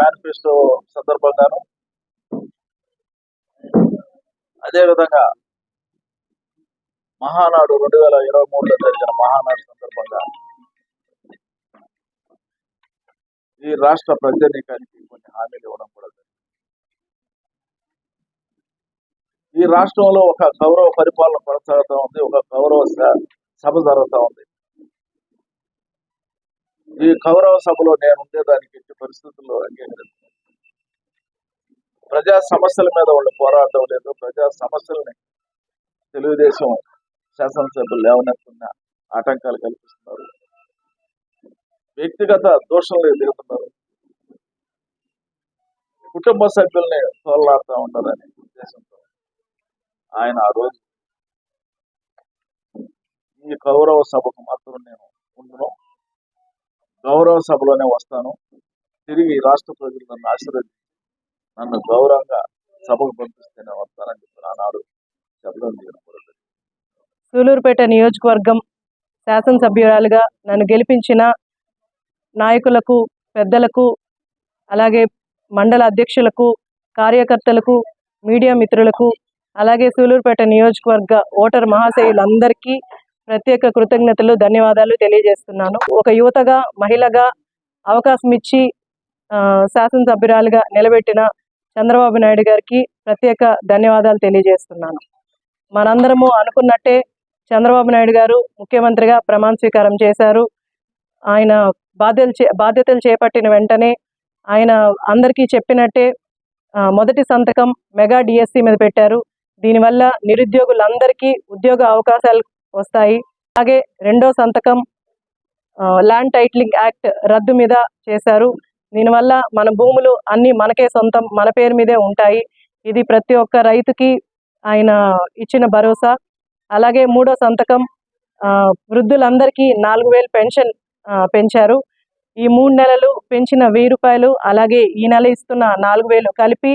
Manifesto సందర్భంగాను, అదేవిధంగా మహానాడు 2023లో జరిగిన మహానాడు సందర్భంగా ఈ రాష్ట్ర ప్రజానీకానికి కొన్ని హామీలు ఇవ్వడం కూడా జరిగింది. ఈ రాష్ట్రంలో ఒక గౌరవ పరిపాలన కొనసాగుతూ ఉంది, ఒక గౌరవ సభ జరుగుతూ ఉంది. ఈ గౌరవ సభలో నేను ఉండేదానికి ఎట్టి పరిస్థితుల్లో అంగీకరిస్తాను. ప్రజా సమస్యల మీద వాళ్ళు పోరాడడం లేదు. ప్రజా సమస్యల్ని తెలుగుదేశం శాసనసభ్యులు లేవనెత్తున్న ఆటంకాలు కల్పిస్తున్నారు, వ్యక్తిగత దోషంలో దిగుతున్నారు, కుటుంబ సభ్యుల్ని తోలలాడుతూ ఉంటారనే ఉద్దేశంతో ఆయన ఆ రోజు ఈ గౌరవ సభకు మాత్రం నేను ఉండను, గౌరవ సభలోనే వస్తాను, తిరిగి రాష్ట్ర ప్రజలు నన్ను ఆశీర్వదించి నన్ను గౌరవంగా సభకు పంపిస్తేనే వస్తానని చెప్పి ఆనాడు చెప్పడం జరిగింది. సూలూరుపేట నియోజకవర్గం శాసనసభ్యురాలుగా నన్ను గెలిపించిన నాయకులకు, పెద్దలకు, అలాగే మండల అధ్యక్షులకు, కార్యకర్తలకు, మీడియా మిత్రులకు, అలాగే సూలూరుపేట నియోజకవర్గ ఓటర్ మహాశయులందరికీ ప్రత్యేక కృతజ్ఞతలు, ధన్యవాదాలు తెలియజేస్తున్నాను. ఒక యువతగా, మహిళగా అవకాశం ఇచ్చి శాసనసభ్యురాలుగా నిలబెట్టిన చంద్రబాబు నాయుడు గారికి ప్రత్యేక ధన్యవాదాలు తెలియజేస్తున్నాను. మనందరము అనుకున్నట్టే చంద్రబాబు నాయుడు గారు ముఖ్యమంత్రిగా ప్రమాణ స్వీకారం చేశారు. ఆయన బాధ్యతలు చేపట్టిన వెంటనే ఆయన అందరికీ చెప్పినట్టే మొదటి సంతకం మెగా డిఎస్సి మీద పెట్టారు. దీనివల్ల నిరుద్యోగులందరికీ ఉద్యోగ అవకాశాలు వస్తాయి. అలాగే రెండో సంతకం ల్యాండ్ టైటిలింగ్ యాక్ట్ రద్దు మీద చేశారు. దీనివల్ల మన భూములు అన్నీ మనకే సొంతం, మన పేరు మీదే ఉంటాయి. ఇది ప్రతి ఒక్క రైతుకి ఆయన ఇచ్చిన భరోసా. అలాగే మూడో సంతకం వృద్ధులందరికీ 4000 పెన్షన్ పెంచారు. ఈ 3 నెలలు పెంచిన 1000 రూపాయలు, అలాగే ఈ నెల ఇస్తున్న 4000 కలిపి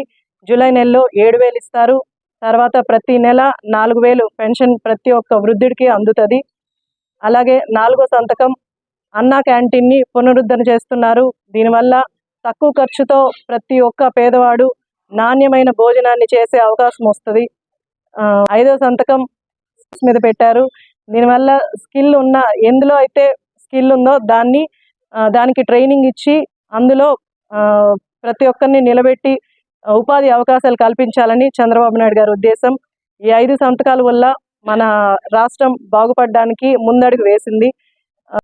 జూలై నెలలో 7000 ఇస్తారు. తర్వాత ప్రతి నెల 4000 పెన్షన్ ప్రతి ఒక్క వృద్ధుడికి అందుతుంది. అలాగే 4వ సంతకం అన్నా క్యాంటీన్ని పునరుద్ధరణ చేస్తున్నారు. దీనివల్ల తక్కువ ఖర్చుతో ప్రతి ఒక్క పేదవాడు నాణ్యమైన భోజనాన్ని చేసే అవకాశం వస్తుంది. 5వ సంతకం మీద పెట్టారు. దీనివల్ల స్కిల్ ఉన్న, ఎందులో అయితే స్కిల్ ఉందో దానికి ట్రైనింగ్ ఇచ్చి అందులో ప్రతి ఒక్కరిని నిలబెట్టి ఉపాధి అవకాశాలు కల్పించాలని చంద్రబాబు నాయుడు గారి ఉద్దేశం. ఈ 5 సంతకాల వల్ల మన రాష్ట్రం బాగుపడడానికి ముందడుగు వేసింది.